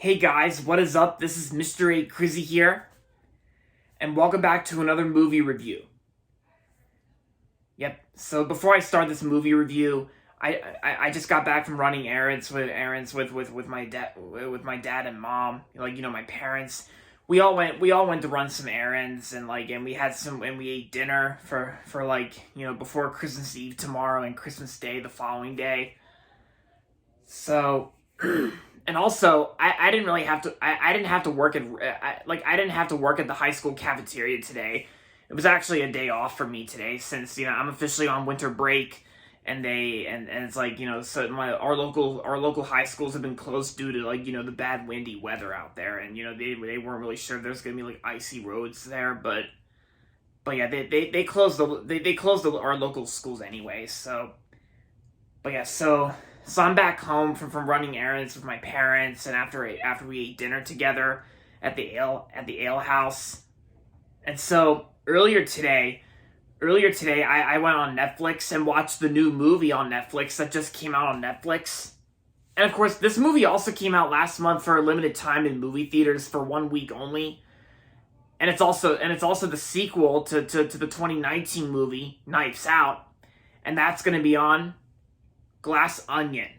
Hey guys, what is up? This is Mr. A Crizzy here, and welcome back to another movie review. Yep. So before I start this movie review, I just got back from running errands with my dad and mom, my parents. We all went to run some errands and we ate dinner for before Christmas Eve tomorrow and Christmas Day the following day. So and also I didn't really have to I didn't have to work at I didn't have to work at the high school cafeteria today. It was actually a day off for me today since I'm officially on winter break, and it's so our local high schools have been closed due to the bad windy weather out there, and they weren't really sure there's gonna be icy roads there, but yeah, they closed our local schools anyway. So I'm back home from running errands with my parents, and after we ate dinner together at the ale house. And so earlier today I went on Netflix and watched the new movie on Netflix that just came out on Netflix. And of course, this movie also came out last month for a limited time in movie theaters for 1 week only. And it's also the sequel to the 2019 movie Knives Out, and that's going to be on Glass Onion.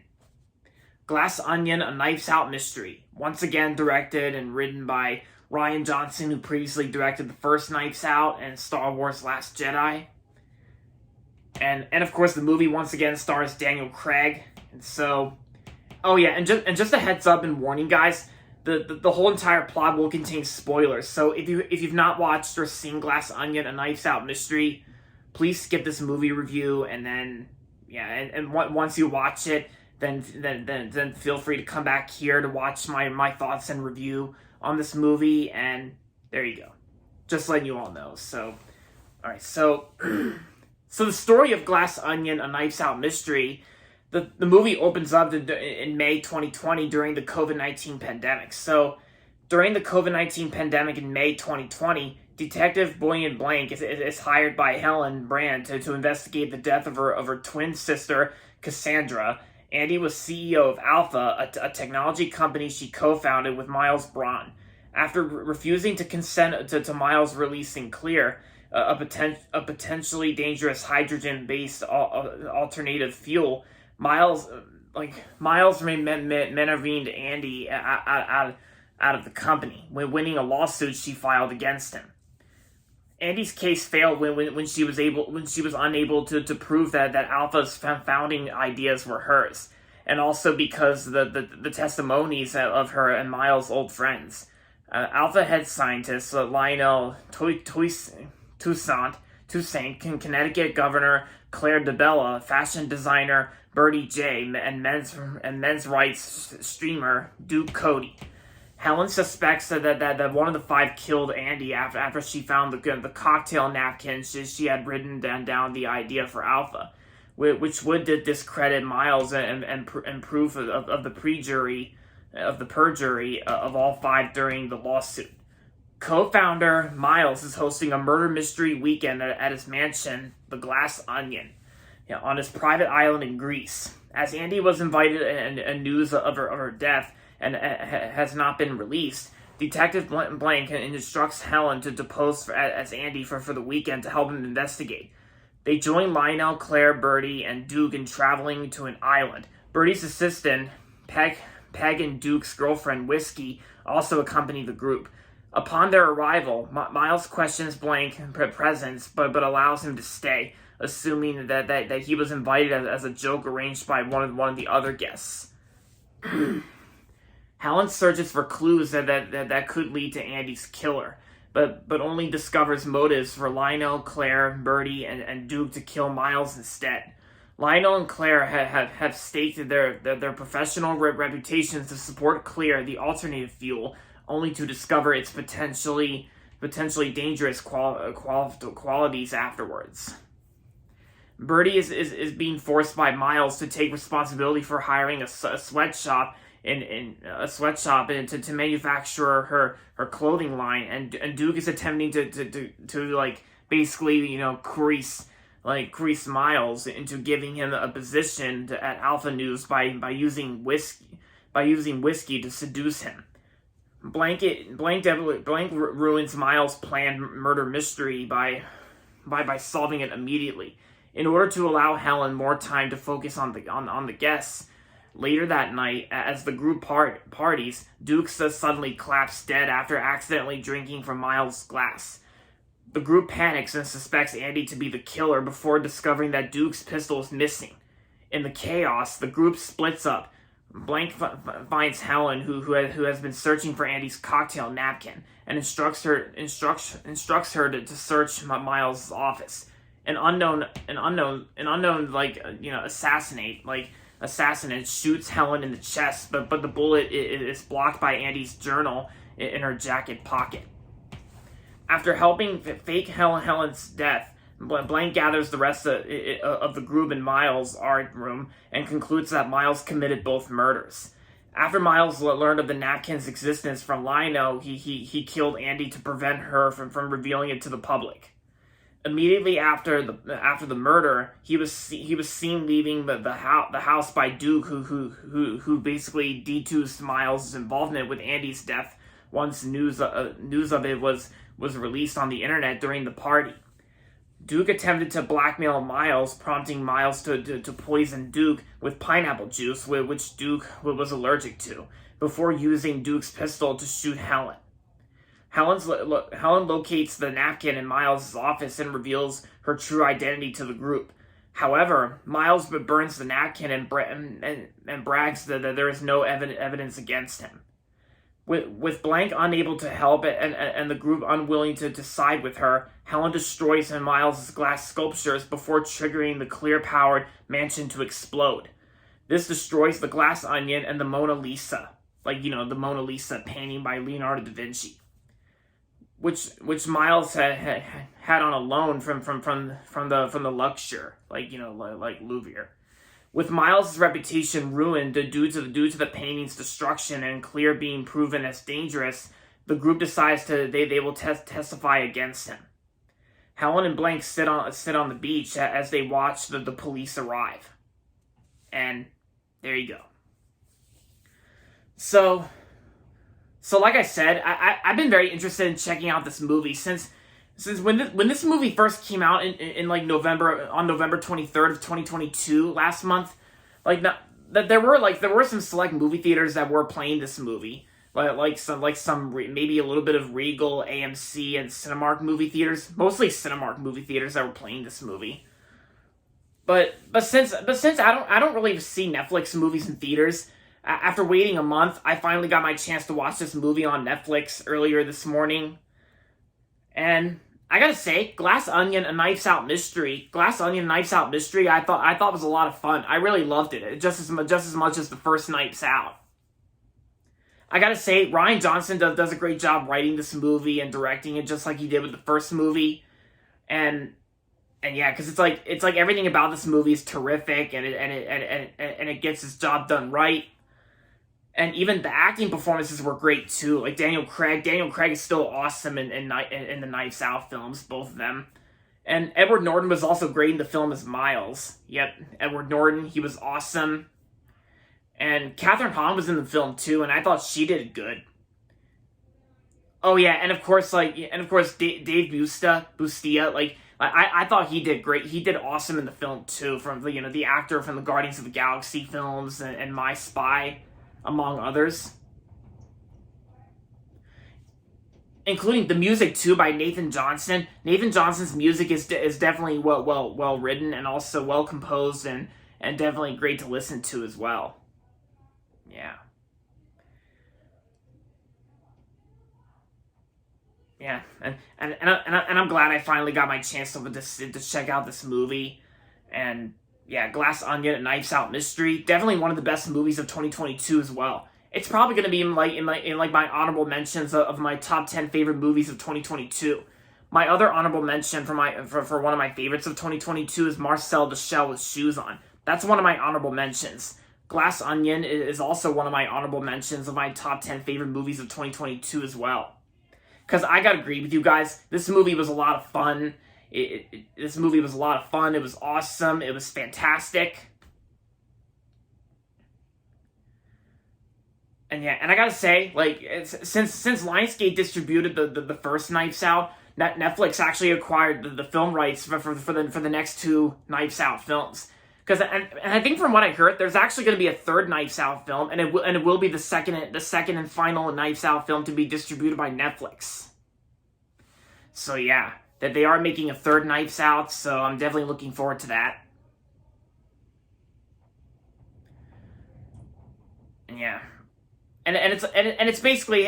Glass Onion, a Knives Out mystery. Once again directed and written by Rian Johnson, who previously directed the first Knives Out and Star Wars Last Jedi. And of course the movie once again stars Daniel Craig. And so, oh yeah, and just a heads up and warning, guys, the whole entire plot will contain spoilers. So if you've not watched or seen Glass Onion, a Knives Out mystery, please skip this movie review, and then once you watch it, then feel free to come back here to watch my thoughts and review on this movie, and there you go. Just letting you all know. So, all right. So, so the story of Glass Onion, a Knives Out mystery. The movie opens up in May 2020 during the COVID-19 pandemic. So, during the COVID-19 pandemic in May 2020, Detective Boyan Blank is hired by Helen Brand to investigate the death of her twin sister, Cassandra. Andy was CEO of Alpha, a technology company she co-founded with Miles Braun. After refusing to consent to Miles releasing Clear, a potentially dangerous hydrogen-based alternative fuel, Miles intervened Andy out of the company, winning a lawsuit she filed against him. Andy's case failed when she was unable to prove that Alpha's founding ideas were hers, and also because the testimonies of her and Miles' old friends. Alpha head scientist Lionel Toussaint, Connecticut Governor Claire DeBella, fashion designer Bertie J, and men's rights streamer Duke Cody. Helen suspects that one of the five killed Andy after she found the cocktail napkins she had written down the idea for Alpha, which would discredit Miles and proof of the perjury of all five during the lawsuit. Co-founder Miles is hosting a murder mystery weekend at his mansion, the Glass Onion, on his private island in Greece. As Andy was invited and news of her death and has not been released, Detective Blank instructs Helen to depose as Andy for the weekend to help him investigate. They join Lionel, Claire, Bertie, and Duke in traveling to an island. Bertie's assistant, Peg and Duke's girlfriend, Whiskey, also accompany the group. Upon their arrival, Miles questions Blank's presence, but allows him to stay, assuming that he was invited as a joke arranged by one of the other guests. Helen searches for clues that could lead to Andy's killer, but only discovers motives for Lionel, Claire, Bertie, and Duke to kill Miles instead. Lionel and Claire have staked their professional reputations to support Clear, the alternative fuel, only to discover its potentially dangerous qualities afterwards. Bertie is being forced by Miles to take responsibility for hiring a sweatshop to manufacture her clothing line, and Duke is attempting to basically grease Miles into giving him a position at Alpha News by using whiskey to seduce him. Blank ruins Miles' planned murder mystery by solving it immediately, in order to allow Helen more time to focus on the guests. Later that night, as the group parties, Duke suddenly collapsed dead after accidentally drinking from Miles' glass. The group panics and suspects Andy to be the killer before discovering that Duke's pistol is missing. In the chaos, the group splits up. Blank finds Helen, who has been searching for Andy's cocktail napkin, and instructs her to search Miles' office. An unknown assassin shoots Helen in the chest, but the bullet is blocked by Andy's journal in her jacket pocket. After helping fake Helen's death, Blank gathers the rest of the group in Miles' art room and concludes that Miles committed both murders. After Miles learned of the napkin's existence from Lionel, he killed Andy to prevent her from revealing it to the public. Immediately after the murder, he was seen leaving the house by Duke, who basically deduced Miles' involvement with Andy's death once news of it was released on the internet during the party. Duke attempted to blackmail Miles, prompting Miles to poison Duke with pineapple juice, which Duke was allergic to, before using Duke's pistol to shoot Helen. Helen locates the napkin in Miles' office and reveals her true identity to the group. However, Miles burns the napkin and brags that there is no evidence against him. With Blank unable to help and the group unwilling to side with her, Helen destroys Miles' glass sculptures before triggering the clear-powered mansion to explode. This destroys the glass onion and the Mona Lisa, the Mona Lisa painting by Leonardo da Vinci, which Miles had on a loan from the Luxor, like Louvre. With Miles' reputation ruined due to the painting's destruction and Clear being proven as dangerous, the group decides they will testify against him. Helen and Blank sit on the beach as they watch the police arrive. And there you go. So like I said, I've been very interested in checking out this movie since when this movie first came out in November 23rd of 2022 last month. There were some select movie theaters that were playing this movie, maybe a little bit of Regal, AMC, and Cinemark movie theaters, mostly Cinemark movie theaters that were playing this movie. But since I don't really see Netflix movies in theaters, after waiting a month, I finally got my chance to watch this movie on Netflix earlier this morning. And I gotta say, Glass Onion, A Knives Out Mystery, I thought was a lot of fun. I really loved it, just as much as the first Knives Out. I gotta say, Rian Johnson does a great job writing this movie and directing it, just like he did with the first movie. And yeah, because it's like everything about this movie is terrific, and it gets its job done right. And even the acting performances were great too. Like Daniel Craig is still awesome in the Knives Out films, both of them. And Edward Norton was also great in the film as Miles. Yep, Edward Norton, he was awesome. And Catherine Hahn was in the film too, and I thought she did good. Oh yeah, and of course Dave Bautista, I thought he did great. He did awesome in the film too, from the actor from the Guardians of the Galaxy films and My Spy, among others. Including the music too by Nathan Johnson. Nathan Johnson's music is definitely well written and also well composed and definitely great to listen to as well. Yeah. Yeah, and I'm glad I finally got my chance to check out this movie. And yeah, Glass Onion, A Knives Out Mystery, definitely one of the best movies of 2022 as well. It's probably going to be in my honorable mentions of my top 10 favorite movies of 2022. My other honorable mention for one of my favorites of 2022 is Marcel the Shell with Shoes On. That's one of my honorable mentions. Glass Onion is also one of my honorable mentions of my top 10 favorite movies of 2022 as well. Because I gotta agree with you guys, this movie was a lot of fun. This movie was a lot of fun. It was awesome. It was fantastic. And yeah, and I gotta say, like, since Lionsgate distributed the first Knives Out, Netflix actually acquired the film rights for the next two Knives Out films. Because and I think from what I heard, there's actually going to be a third Knives Out film, and it will be the second and final Knives Out film to be distributed by Netflix. So yeah, that they are making a third Knives Out, so I'm definitely looking forward to that. And yeah. And it's basically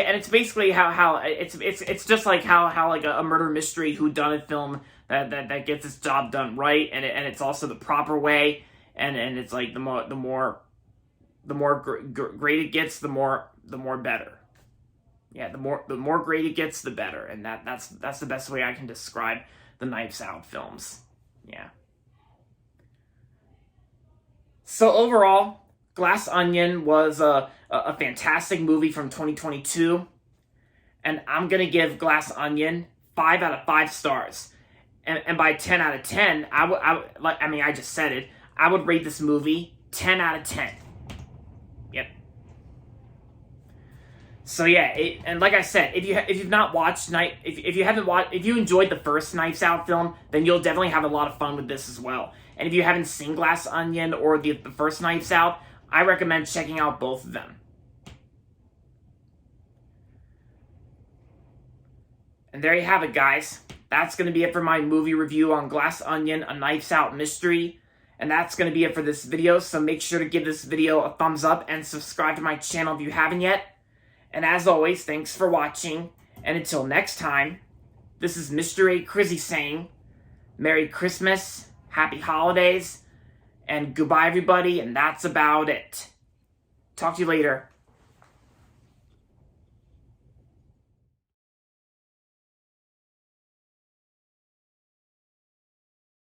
how it's just like how like a murder mystery whodunit film that gets its job done right, and it's also the proper way, and it's like the more great it gets, the more better. Yeah, the more great it gets, the better, and that's the best way I can describe the Knives Out films. Yeah. So overall, Glass Onion was a fantastic movie from 2022, and I'm gonna give Glass Onion 5 out of 5 stars. And by 10 out of 10, I just said it. I would rate this movie 10 out of 10. Yep. So yeah, and like I said, if you've not watched if you enjoyed the first Knives Out film, then you'll definitely have a lot of fun with this as well. And if you haven't seen Glass Onion or the first Knives Out, I recommend checking out both of them. And there you have it, guys. That's going to be it for my movie review on Glass Onion, a Knives Out mystery. And that's going to be it for this video, so make sure to give this video a thumbs up and subscribe to my channel if you haven't yet. And as always, thanks for watching, and until next time, this is Mr. A. Crizzy saying, Merry Christmas, Happy Holidays, and goodbye everybody, and that's about it. Talk to you later.